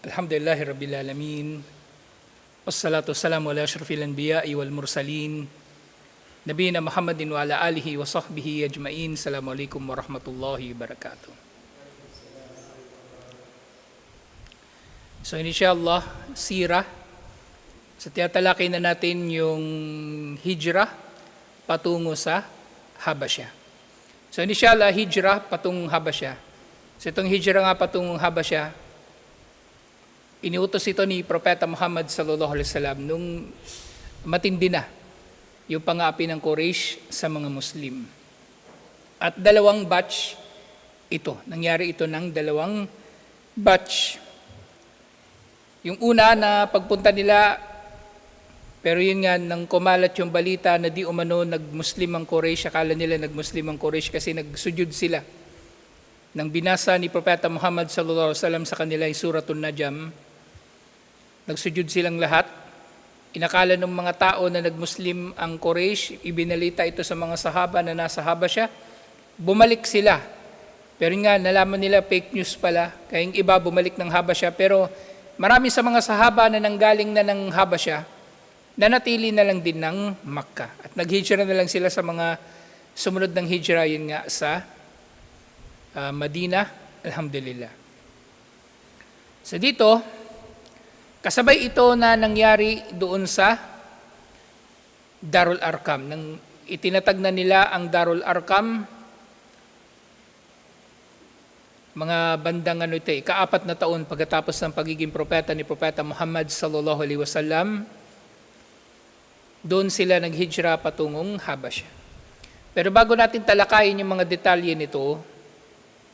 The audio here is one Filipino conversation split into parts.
Alhamdulillahi Rabbil Alamin. Wassalatu wassalamu ala asyrafil anbiya'i wal mursalin. Nabiyina Muhammadin wa ala alihi wa sahbihi ajma'in. Assalamualaikum warahmatullahi wabarakatuh. So inshallah, sirah. So tiyatalakay na natin yung hijrah patungo sa Habasya. So inshallah, hijrah patungong Habasya. So itong hijrah nga patungong Habasya, iniutos ito ni Propeta Muhammad sallallahu alaihi wasallam nung matindi na yung pang-aapi ng Quraysh sa mga Muslim. At dalawang batch ito. Nangyari ito ng dalawang batch. Yung una na pagpunta nila, pero yun nga, nang kumalat yung balita na di umano nag-Muslim ang Quraysh, akala nila nag-Muslim ang Quraysh kasi nagsujud sila. Nang binasa ni Propeta Muhammad sallallahu alaihi wasallam sa kanila yung Suratul Najm, nagsujud silang lahat. Inakala ng mga tao na nag-Muslim ang Quraysh, ibinalita ito sa mga sahaba na nasa Habasya. Bumalik sila. Pero nga, nalaman nila fake news pala. Kaya yung iba bumalik ng Habasya. Pero marami sa mga sahaba na nanggaling na ng Habasya, nanatili na lang din ng Makkah. At nag-hijra na lang sila sa mga sumunod ng hijra, yun nga sa Madina. Alhamdulillah. So dito, kasabay ito na nangyari doon sa Darul Arqam. Nang itinatag na nila ang Darul Arqam, mga bandang ika-4 na taon pagkatapos ng pagiging propeta ni Propeta Muhammad sallallahu alaihi wasallam, doon sila naghijra patungong Habasya. Pero bago natin talakayin yung mga detalye nito,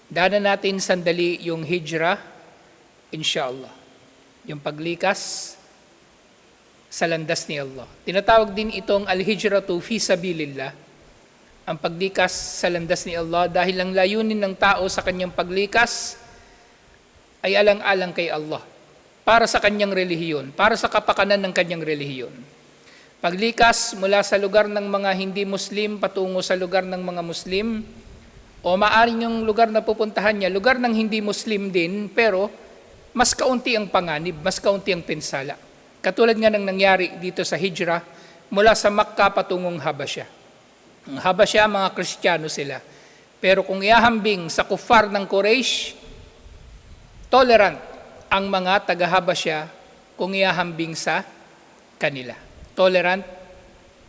daanan natin sandali yung hijra, inshallah. Yung paglikas sa landas ni Allah. Tinatawag din itong al-hijratu fi sabilillah, ang paglikas sa landas ni Allah, dahil ang layunin ng tao sa kanyang paglikas ay alang-alang kay Allah, para sa kanyang relihiyon, para sa kapakanan ng kanyang relihiyon. Paglikas mula sa lugar ng mga hindi Muslim patungo sa lugar ng mga Muslim, o maaring yung lugar na pupuntahan niya, lugar ng hindi Muslim din, pero mas kaunti ang panganib, mas kaunti ang pinsala. Katulad nga ng nangyari dito sa hijrah mula sa Makkah patungong Habasya. Ang Habasya, mga Kristiyano sila. Pero kung ihahambing sa kuffar ng Quraysh, tolerant ang mga taga-Habasya kung ihahambing sa kanila. Tolerant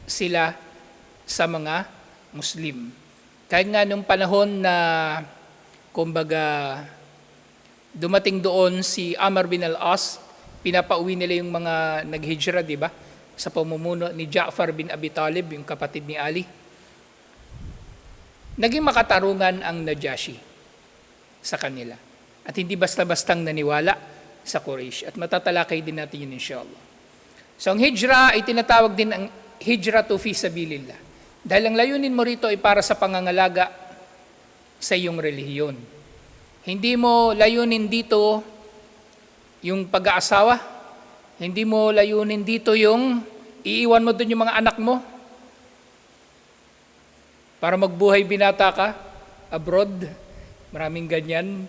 sila sa mga Muslim. Kahit nga nung panahon na, kumbaga, dumating doon si Amr bin al-As, pinapauwi nila yung mga naghijra, di ba? Sa pamumuno ni Ja'far bin Abi Talib, yung kapatid ni Ali. Naging makatarungan ang Najashi sa kanila. At hindi basta-bastang naniwala sa Quraysh. At matatalakay din natin yun inshallah. So ang hijra ay tinatawag din ang hijratu fi sabilillah. Dahil ang layunin mo rito ay para sa pangangalaga sa iyong relihiyon. Hindi mo layunin dito yung pag-aasawa. Hindi mo layunin dito yung iiwan mo doon yung mga anak mo para magbuhay binata ka abroad. Maraming ganyan.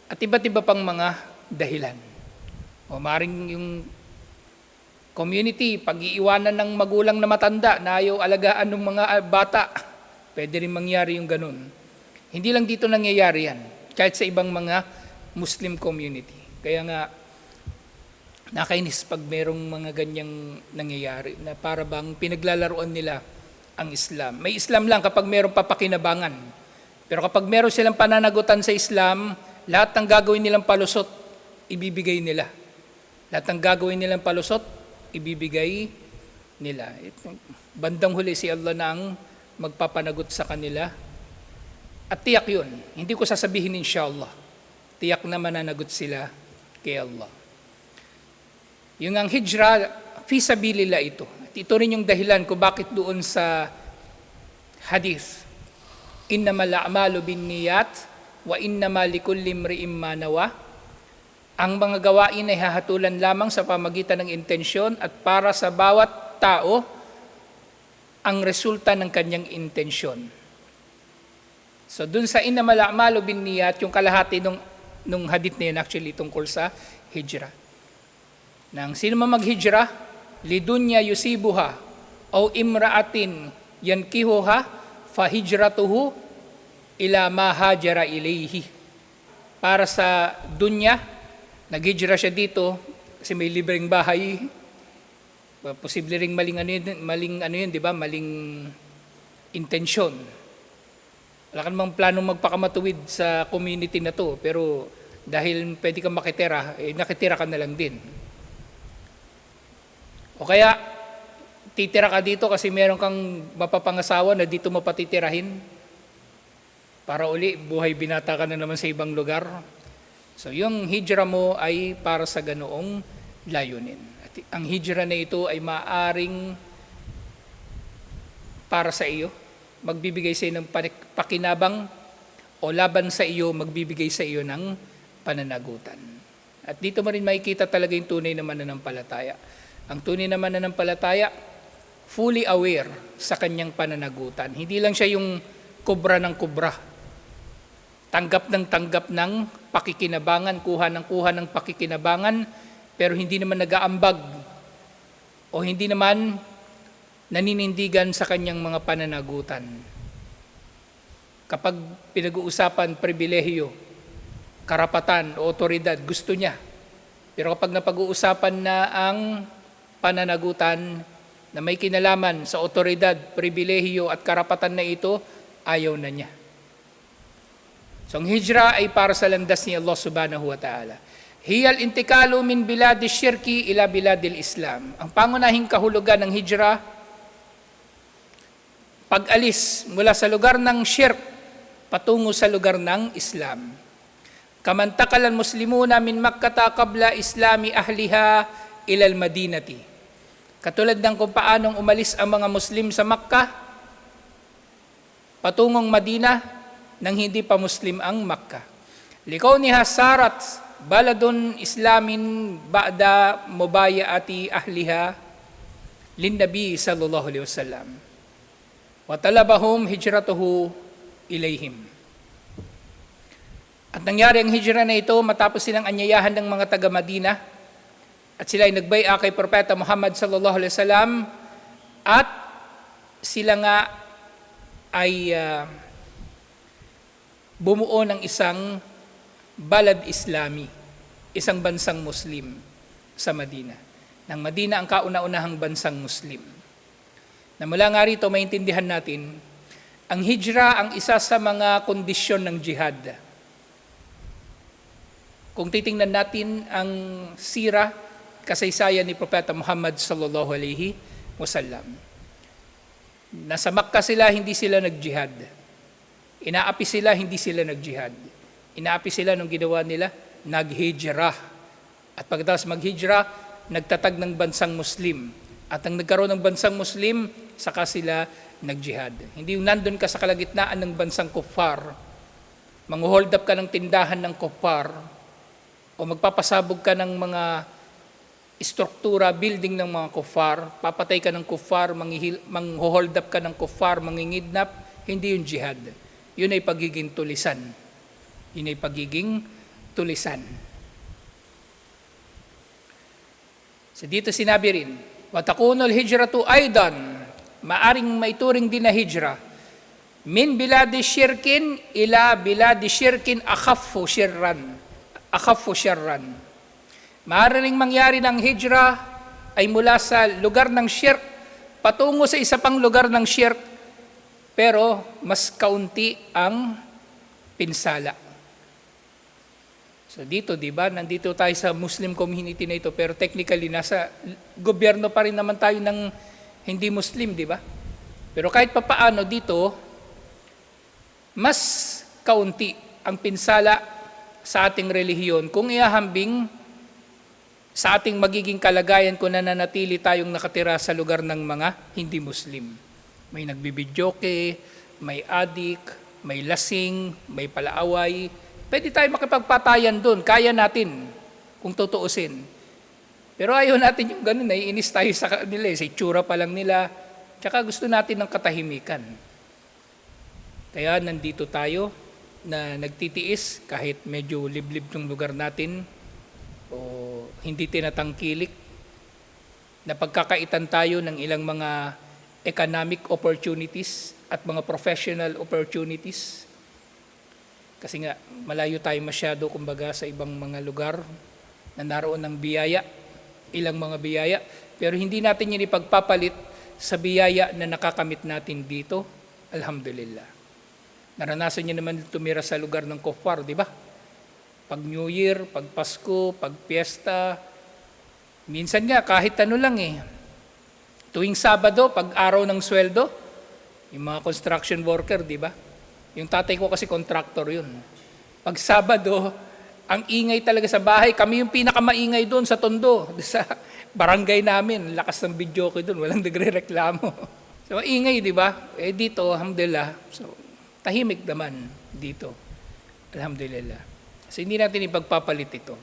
At iba't iba pang mga dahilan. O maring yung community, pag-iiwanan ng magulang na matanda na ayaw alagaan ng mga bata. Pwede rin mangyari yung ganun. Hindi lang dito nangyayari yan, kahit sa ibang mga Muslim community. Kaya nga, nakainis pag merong mga ganyang nangyayari na para bang pinaglalaruan nila ang Islam. May Islam lang kapag merong papakinabangan. Pero kapag meron silang pananagutan sa Islam, lahat ng gagawin nilang palusot, ibibigay nila. Lahat ng gagawin nilang palusot, ibibigay nila. Bandang huli si Allah na ang magpapanagot sa kanila. At tiyak yun. Hindi ko sasabihin inshallah. Tiyak na mananagot sila kay Allah. Yung ang hijra, fi sabilillah ito. At ito rin yung dahilan kung bakit doon sa hadith, innamal a'malu binniyat wa innamal likulli imri'in ma nawa. Ang mga gawain ay hahatulan lamang sa pamagitan ng intensyon at para sa bawat tao ang resulta ng kanyang intensyon. So dun sa innamal a'malu binniyat, yung kalahati ng nung hadith na yun actually tungkol sa hijra. Nang sino man maghijra, lidunya yusibuha o imraatin yankihuha fahijratuhu ila ma hajara ilayhi. Para sa dunya, naghijra siya dito kasi may libreng bahay. Posible ring maling ano yun, di ba? Maling intensyon. Wala ka namang planong magpakamatuwid sa community na to, pero dahil pwede kang makitira, nakitira ka na lang din. O kaya, titira ka dito kasi meron kang mapapangasawa na dito mo patitirahin para uli buhay binata ka na naman sa ibang lugar. So yung hijra mo ay para sa ganoong layunin. At ang hijra na ito ay maaring para sa iyo, magbibigay sa iyo ng pakinabang o laban sa iyo, magbibigay sa iyo ng pananagutan. At dito mo rin makikita talaga yung tunay na mananampalataya. Ang tunay na mananampalataya, fully aware sa kanyang pananagutan. Hindi lang siya yung kubra ng kubra. Tanggap ng pakikinabangan, kuha ng pakikinabangan, pero hindi naman nag-aambag o hindi naman naninindigan sa kanyang mga pananagutan. Kapag pinag-uusapan pribilehiyo, karapatan o otoridad, gusto niya. Pero kapag napag-uusapan na ang pananagutan na may kinalaman sa otoridad, pribilehiyo at karapatan na ito, ayaw na niya. So ang hijra ay para sa landas ni Allah subhanahu wa ta'ala. Hiyal intikalu min biladi syirki ila biladil Islam. Ang pangunahing kahulugan ng hijra, pag-alis mula sa lugar ng syirk patungo sa lugar ng Islam. Kamantakalan muslimuna min Makkata qabla islami ahliha ilal madinati. Katulad ng kung paanong umalis ang mga Muslim sa Makkah patungong Madina nang hindi pa Muslim ang Makkah. Likaw ni hasarat baladun islamin ba'da mubayaati ahliha lin Nabi sallallahu alaihi wasallam. Wa talabahum hijratuhu ilayhim. At nangyari ang hijra na ito matapos silang anyayahan ng mga taga-Madina at sila ay nagbaya kay Propeta Muhammad sallallahu alaihi wasallam at sila nga ay bumuo ng isang balad Islami, isang bansang Muslim sa Madina. Nang Madina ang kauna-unahang bansang Muslim. Na mula nga rito, maintindihan natin, ang hijra ang isa sa mga kondisyon ng jihad. Kung titingnan natin ang sira, kasaysayan ni Propeta Muhammad sallallahu alaihi wasallam. Nasa Makkah sila, hindi sila nag-jihad. Inaapi sila, hindi sila nag-jihad. Inaapi sila nung ginawa nila, nag-hijrah. At pagkatapos mag-hijrah, nagtatag ng bansang Muslim. At ang nagkaroon ng bansang Muslim, saka sila nag-jihad. Hindi yung nandun ka sa kalagitnaan ng bansang kuffar, mang-hold up ka ng tindahan ng kuffar, o magpapasabog ka ng mga istruktura, building ng mga kuffar, papatay ka ng kuffar, mang-hold up ka ng kuffar, mangingidnap, hindi yung jihad. Yun ay pagiging tulisan. Yun ay pagiging tulisan. So dito sinabi rin, watakunul hijratu aidan, maaring maituring din na hijra, min biladi syirkin ila biladi syirkin akhaffu syirran. Maaaring mangyari ng hijra ay mula sa lugar ng syirk patungo sa isa pang lugar ng syirk, pero mas kaunti ang pinsala. So dito, di ba, nandito tayo sa Muslim community na ito, pero technically nasa gobyerno pa rin naman tayo ng hindi Muslim, di ba? Pero kahit papaano dito, mas kaunti ang pinsala sa ating relihiyon kung ihahambing sa ating magiging kalagayan kung nananatili tayong nakatira sa lugar ng mga hindi Muslim. May nagbibidyoke, may adik, may lasing, may palaaway. Pwede tayo makipagpatayan doon, kaya natin kung tutuusin. Pero ayaw natin yung ganun, naiinis tayo sa kanila, sa itsura pa lang nila, tsaka gusto natin ng katahimikan. Kaya nandito tayo na nagtitiis kahit medyo liblib ng lugar natin o hindi tinatangkilik. Napagkakaitan tayo ng ilang mga economic opportunities at mga professional opportunities. Kasi nga, malayo tayo masyado kumbaga sa ibang mga lugar na naroon ng biyaya, ilang mga biyaya, pero hindi natin yun ipagpapalit sa biyaya na nakakamit natin dito. Alhamdulillah. Naranasan niyo naman tumira sa lugar ng kuffar, di ba? Pag New Year, pag Pasko, pag Fiesta, minsan nga kahit ano lang tuwing Sabado, pag araw ng sweldo, yung mga construction worker, di ba? Yung tatay ko kasi contractor yun. Pag Sabado, ang ingay talaga sa bahay. Kami yung pinakamaingay doon sa Tondo, sa barangay namin. Lakas ng video ko doon, walang nagre-reklamo. So, ingay, di ba? Dito, alhamdulillah. So, tahimik naman dito. Alhamdulillah. So, hindi natin ipagpapalit ito.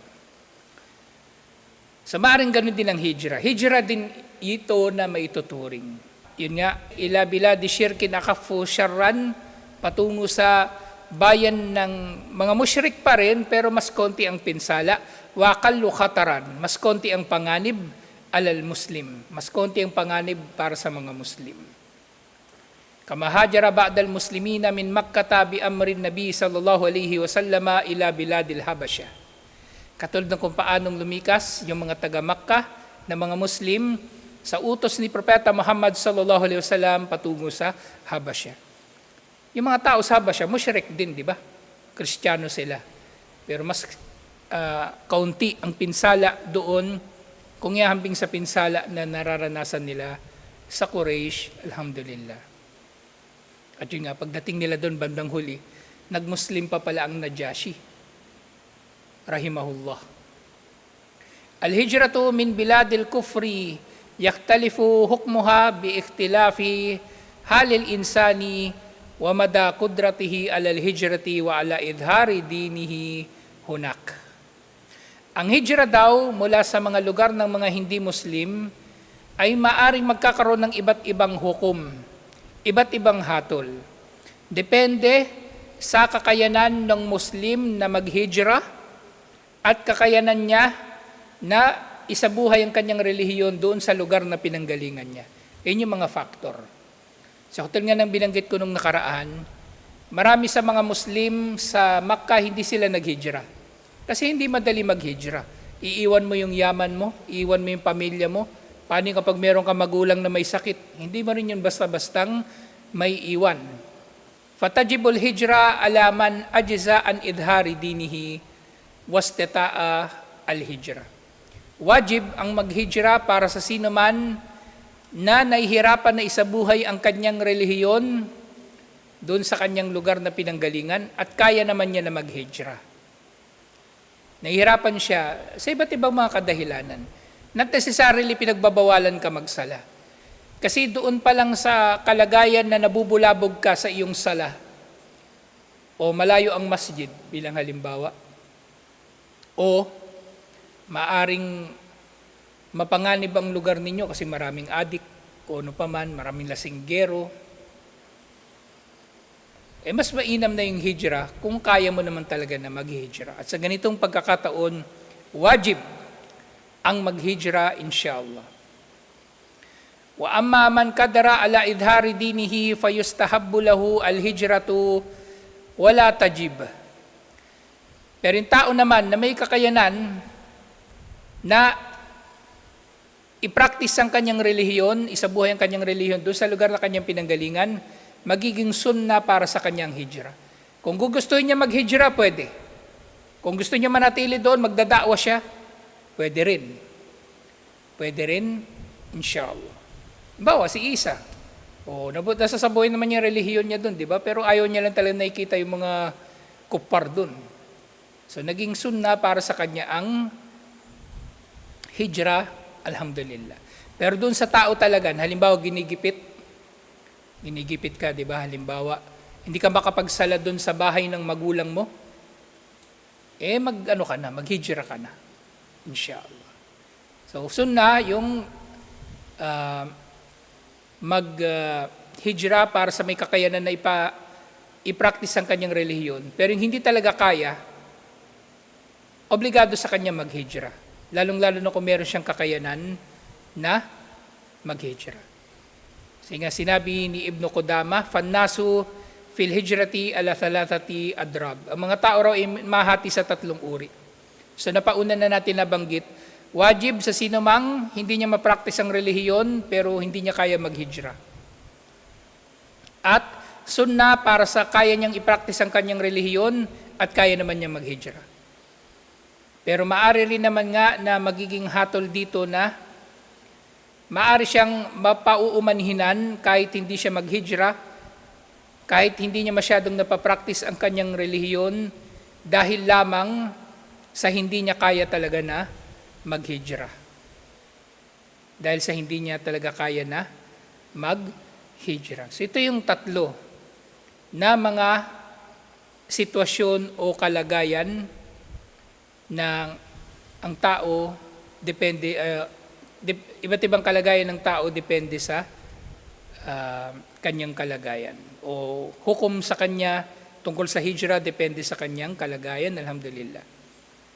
So, maaaring ganun din ang hijra. Hijra din ito na maituturing. Yun nga, ila biladi syirkin akafu syarran, patungo sa bayan ng mga musyrik pa rin, pero mas konti ang pinsala. Wakallu khataran, mas konti ang panganib alal muslim. Mas konti ang panganib para sa mga muslim. Kama hajara ba'dal muslimina min Makkah bi amrin Nabi sallallahu alaihi wasallama ila biladil Habasha. Katulad ng kung paanong lumikas yung mga taga Makkah na mga Muslim sa utos ni Propeta Muhammad sallallahu alaihi wasallam patungo sa Habasha. Yung mga tao sa Habasha, musyrik din, di ba? Kristiyano sila. Pero mas kaunti ang pinsala doon kung ihambing sa pinsala na nararanasan nila sa Quraysh, alhamdulillah. At yun nga, pagdating nila doon bandang huli, nag-Muslim pa pala ang Najashi. Rahimahullah. Al-hijratu min biladil kufri yaktalifu hukmuha bi ikhtilafi halil insani wa mada qudratihi alal hijrati wa ala idhari dinihi hunak. Ang hijra daw mula sa mga lugar ng mga hindi Muslim ay maaring magkakaroon ng iba't ibang hukom, iba't ibang hatol. Depende sa kakayanan ng Muslim na maghijra at kakayanan niya na isabuhay ang kanyang relihiyon doon sa lugar na pinanggalingan niya. Yan yung mga factor. So, hotel nga nang binanggit ko nung nakaraan, marami sa mga Muslim sa Makkah hindi sila naghijra. Kasi hindi madali maghijra. Iiwan mo yung yaman mo, iiwan mo yung pamilya mo. Paano kapag meron ka magulang na may sakit? Hindi mo rin yun basta-bastang may iwan. Fatajibul hijra alaman ajza an idhari dinihi wastata'a al-hijra. Wajib ang maghijra para sa sino man na nahihirapan na isabuhay ang kanyang relihiyon doon sa kanyang lugar na pinanggalingan at kaya naman niya na maghijra. Nahihirapan siya sa iba't ibang mga kadahilanan. Not necessarily pinagbabawalan ka magsala. Kasi doon pa lang sa kalagayan na nabubulabog ka sa iyong sala o malayo ang masjid bilang halimbawa o maaring mapanganib ang lugar ninyo kasi maraming adik o ano paman, maraming lasinggero. Mas mainam na yung hijra kung kaya mo naman talaga na maghijra. At sa ganitong pagkakataon, wajib ang maghijra inshallah. Wa amma man kadara ala idhari dinihi fayustahabbu lahu al-hijratu wala tajib. Pero yung tao naman na may kakayanan na i-practice ang kanyang relihiyon, isabuhay ang kanyang relihiyon doon sa lugar na kanyang pinanggalingan, magiging sunna para sa kanyang hijra. Kung gugustuhin niya maghijra, pwede. Kung gusto niya manatili doon, magdadakwa siya, pwede rin. Pwede rin, inshallah. Bawa, si Isa. Nasasabuhay naman yung relihiyon niya doon, di ba? Pero ayaw niya lang talaga nakikita yung mga kupar doon. So, naging sunna para sa kanya ang hijra, alhamdulillah. Pero doon sa tao talaga, halimbawa ginigipit ka, di ba? Halimbawa, hindi ka makapagsala doon sa bahay ng magulang mo, maghijra ka na. Inshallah. So, sunna yung maghijra para sa may kakayanan na i-practice ang kanyang relihiyon, pero yung hindi talaga kaya, obligado sa kanya maghijra. Lalong-lalo na kung meron siyang kakayanan na maghijra. Kasi nga sinabi ni Ibn Qudama, "Fannasu fil hijrati ala thalathati adrab." Ang mga tao raw ay mahati sa 3 uri. So napauna na natin nabanggit, wajib sa sino mang hindi niya ma-practice ang relihiyon pero hindi niya kaya maghijra. At sunnah para sa kaya niyang i-practice ang kanyang relihiyon at kaya naman niya maghijra. Pero maaari rin naman nga na magiging hatol dito na maaari siyang mapauumanhinan kahit hindi siya maghijra, kahit hindi niya masyadong napapractice ang kanyang relihiyon dahil lamang sa hindi niya kaya talaga na maghijra. Dahil sa hindi niya talaga kaya na maghijra. So ito yung 3 na mga sitwasyon o kalagayan na ang tao depende, iba't ibang kalagayan ng tao depende sa kanyang kalagayan. O hukom sa kanya tungkol sa hijra depende sa kanyang kalagayan, alhamdulillah.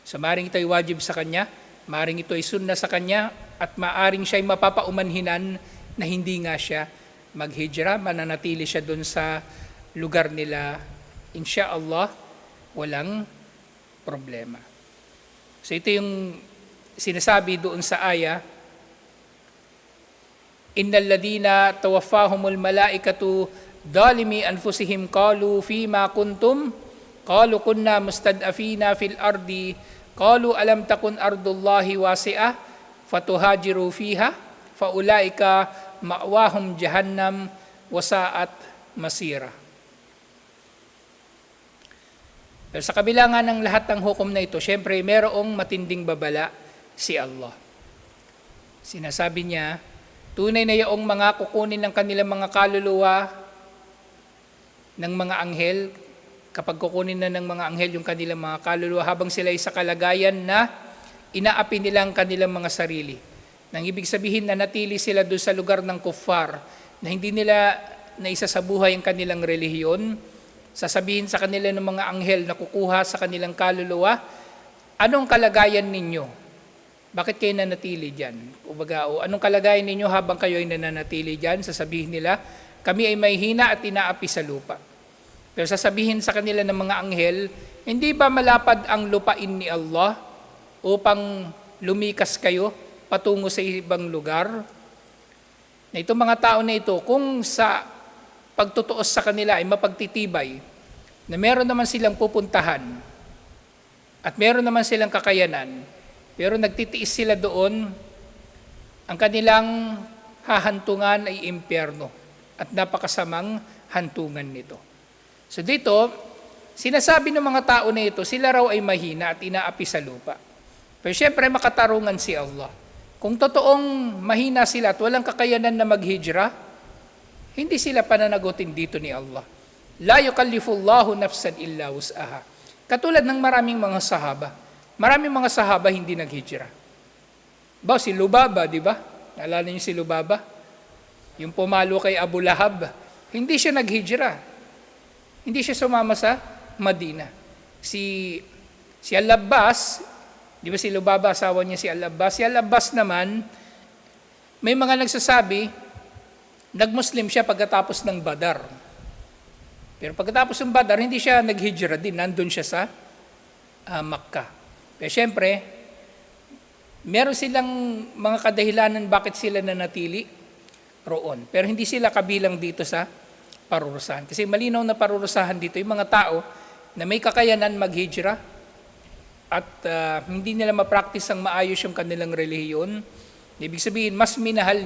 So maaring ito ay wajib sa kanya, maaring ito ay sunnah sa kanya, at maaring siya ay mapapaumanhinan na hindi nga siya maghijra, mananatili siya doon sa lugar nila, insyaallah, walang problema. So ito yung sinasabi doon sa aya, "Innal ladina tawaffahumul malaikatu dhalimi anfusihim qalu fima kuntum qalu kunna mustad'afina fil ardi qalu alam takun ardullahi wasi'ah fatuhajiru fiha faulaika ma'wahum jahannam wasa'at masira." Pero sa kabila nga ng lahat ng hukom na ito, syempre mayroong matinding babala si Allah. Sinasabi niya, tunay na yaong mga kukunin ng kanilang mga kaluluwa ng mga anghel, kapag kukunin na ng mga anghel yung kanilang mga kaluluwa habang sila ay sa kalagayan na inaapi nila ang kanilang mga sarili. Nang ibig sabihin na natili sila doon sa lugar ng kuffar, na hindi nila naisa sa buhay ang kanilang relihiyon, sasabihin sa kanila ng mga anghel na kukuha sa kanilang kaluluwa, anong kalagayan ninyo? Bakit kayo nanatili dyan? O anong kalagayan ninyo habang kayo ay nananatili dyan? Sasabihin nila, kami ay may hina at inaapi sa lupa. Pero sasabihin sa kanila ng mga anghel, hindi ba malapad ang lupain ni Allah upang lumikas kayo patungo sa ibang lugar? Na itong mga tao na ito, kung sa pagtutuos sa kanila ay mapagtitibay, na meron naman silang pupuntahan at meron naman silang kakayanan, pero nagtitiis sila doon, ang kanilang hahantungan ay impyerno at napakasamang hantungan nito. So dito, sinasabi ng mga tao na ito, sila raw ay mahina at inaapi sa lupa. Pero syempre makatarungan si Allah. Kung totoong mahina sila at walang kakayanan na maghijra, hindi sila pananagutin dito ni Allah. La yukallifullahu nafsan illa wus'aha. Katulad ng maraming mga sahaba. Maraming mga sahaba hindi naghijra. Si Lubaba, di ba? Naalala niyo si Lubaba? Yung pumalo kay Abu Lahab. Hindi siya naghijra. Hindi siya sumama sa Madina. Si Al-Abbas, di ba si Lubaba, asawa niya si Al-Abbas? Si Al-Abbas naman, may mga nagsasabi, nag-Muslim siya pagkatapos ng Badar. Pero pagkatapos ng Badar, hindi siya naghijra din. Nandun siya sa Makkah. Pero syempre, meron silang mga kadahilanan bakit sila nanatili roon. Pero hindi sila kabilang dito sa parurusahan. Kasi malinaw na parurusahan dito yung mga tao na may kakayanan maghijra at hindi nila ma-practice ang maayos yung kanilang relihiyon. Ibig sabihin, mas minahal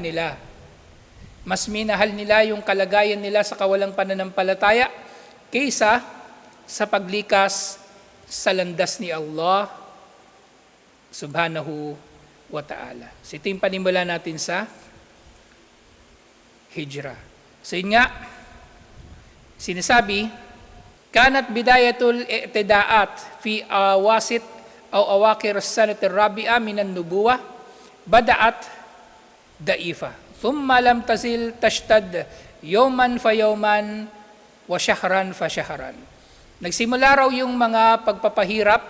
nila yung kalagayan nila sa kawalang pananampalataya kaysa sa paglikas sa landas ni Allah subhanahu wa ta'ala. So ito yung panimula natin sa hijra. So yun nga, sinasabi, kanat bidayatul i'tidaat fi awasit aw awakir as-sanati ar-rabi'a minan nubuwah bada'at da'ifa. Thumma lam tasil tashtad yawman fa yawman wa shahran fa shahran. Nagsimula raw yung mga pagpapahirap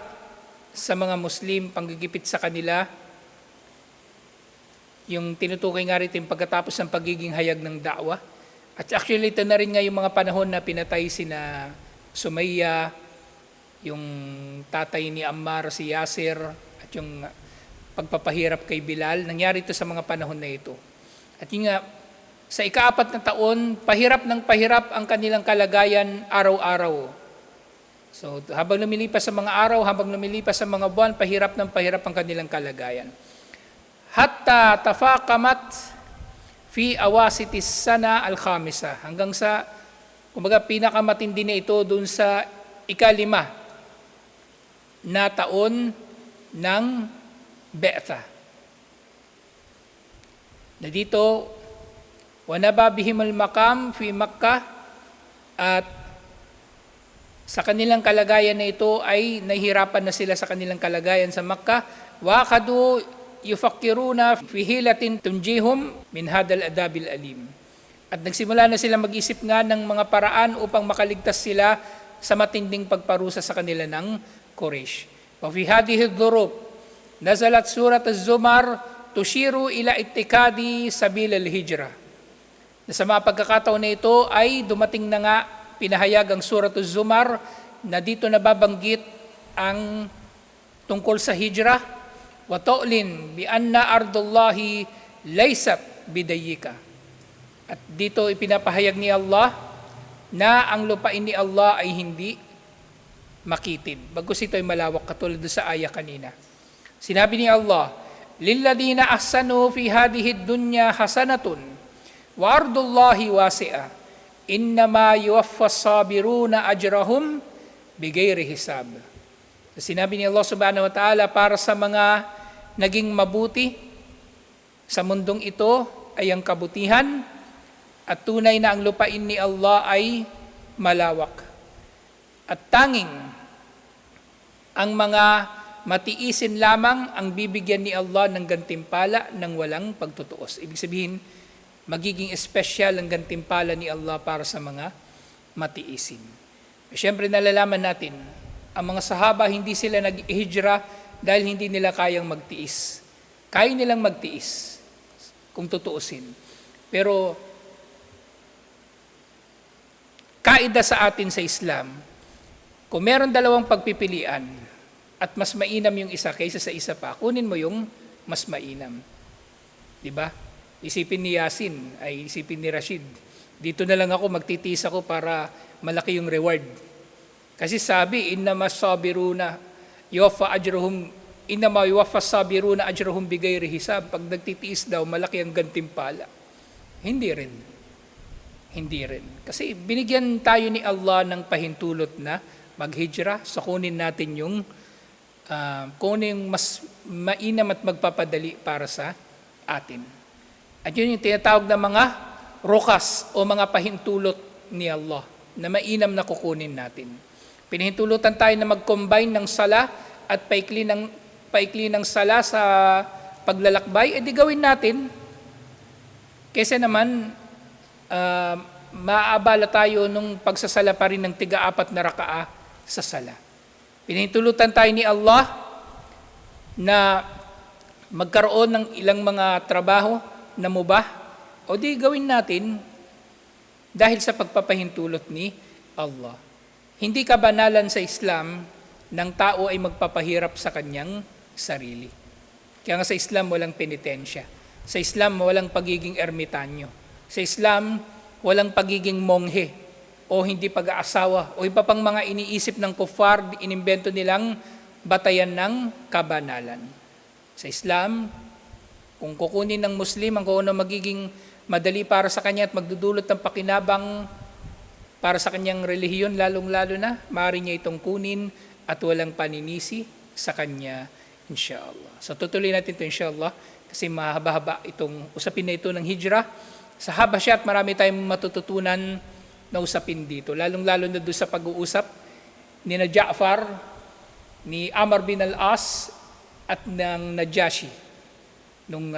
sa mga Muslim, panggigipit sa kanila, yung tinutukoy nga rito yung pagkatapos ng pagiging hayag ng da'wa. At actually ito na rin nga yung mga panahon na pinatay sina Sumayya, yung tatay ni Ammar, si Yasir, at yung pagpapahirap kay Bilal. Nangyari ito sa mga panahon na ito. At yun nga, sa ika-4 na taon, pahirap ng pahirap ang kanilang kalagayan araw-araw. So habang lumilipas sa mga araw, habang lumilipas sa mga buwan, pahirap ng pahirap ang kanilang kalagayan. Hatta tafaqamat fi awasitis sana al-khamisa. Hanggang sa, kumbaga pinakamatindi na ito dun sa ika-5 na taon ng Be'tha. Na dito, wanaba bihim al-maqam fi Makkah, at sa kanilang kalagayan na ito ay nahihirapan na sila sa kanilang kalagayan sa Makkah. Waqadu yufakkiruna fi hilatin tunjihum min hadal adabil alim. At nagsimula na sila mag-isip nga ng mga paraan upang makaligtas sila sa matinding pagparusa sa kanila ng Quraysh. Wa fi hadhihi dhurub nazalat surat Az-Zumar tushiru ila ittikadi sabil al-hijrah. Sa mga pagkakataon na ito ay dumating na nga pinahayag ang surat Az-Zumar na dito nababanggit ang tungkol sa hijrah. Wa tu'lin bi anna ardullahi laysat bidayyika. At dito ipinapahayag ni Allah na ang lupain ni Allah ay hindi makitid. Bagkus ito ay malawak katulad sa aya kanina. Sinabi ni Allah, lilladina ahsanu fi hadhihi dunya hasanatun wa ardullahi wasi'a. Innama yuwaffas sabiruna ajrahum bighairi hisab. Sinabi ni Allah subhanahu wa ta'ala, para sa mga naging mabuti sa mundong ito ay ang kabutihan, at tunay na ang lupain ni Allah ay malawak. At tanging ang mga matiisin lamang ang bibigyan ni Allah ng gantimpala ng walang pagtutuos. Ibig sabihin, magiging espesyal ang gantimpala ni Allah para sa mga matiisin. Siyempre nalalaman natin, ang mga sahaba, hindi sila nag-hijra dahil hindi nila kayang magtiis. Kaya nilang magtiis, kung tutuusin. Pero, kaida sa atin sa Islam, kung meron dalawang pagpipilian at mas mainam yung isa kaysa sa isa pa, kunin mo yung mas mainam. Diba? Isipin ni Yasin, ay isipin ni Rashid, dito na lang ako, magtitiis ako para malaki yung reward. Kasi sabi, innama yuwaffa sabiruna ajruhum bighairi hisab. Pag nagtitiis daw, malaki ang gantimpala. Hindi rin. Kasi binigyan tayo ni Allah ng pahintulot na maghijra, so kunin natin yung kunin mas mainam at magpapadali para sa atin. At yun yung tinatawag na mga rukas o mga pahintulot ni Allah na mainam na kukunin natin. Pinahintulutan tayo na mag-combine ng sala at paikli ng sala sa paglalakbay, edi gawin natin. Kaysa naman, maaabala tayo nung pagsasala pa rin ng 4 na rakaa sa sala. Pinahintulutan tayo ni Allah na magkaroon ng ilang mga trabaho na mubah, o di gawin natin dahil sa pagpapahintulot ni Allah. Hindi kabanalan sa Islam ng tao ay magpapahirap sa kanyang sarili. Kaya nga sa Islam walang penitensya. Sa Islam walang pagiging ermitanyo. Sa Islam walang pagiging monghe o hindi pag-aasawa o iba pang mga iniisip ng kuffar, inimbento nilang batayan ng kabanalan. Sa Islam, kung kukunin ng Muslim ang kung ano magiging madali para sa kanya at magdudulot ng pakinabang para sa kanyang relihiyon, lalong-lalo na, maaari niya itong kunin at walang paninisi sa kanya, inshallah. So tutuloy natin ito, inshallah, kasi mahaba-haba itong usapin na ito ng hijrah. Sa Habasha, marami tayong matututunan na usapin dito, lalong-lalo na doon sa pag-uusap ni na Ja'far, ni Amr bin al-As, at ng Najashi, nung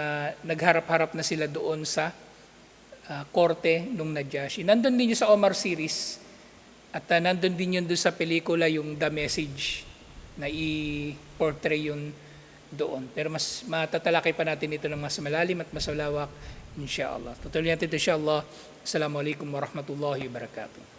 nagharap-harap na sila doon sa korte nung Najashi. Nandun din sa Omar series, At nandun din yun doon sa pelikula, yung The Message, na i-portray yun doon. Pero mas matatalakay pa natin ito ng mas malalim at mas malawak, inshallah. Tutuloy natin ito, inshallah. Assalamualaikum warahmatullahi wabarakatuh.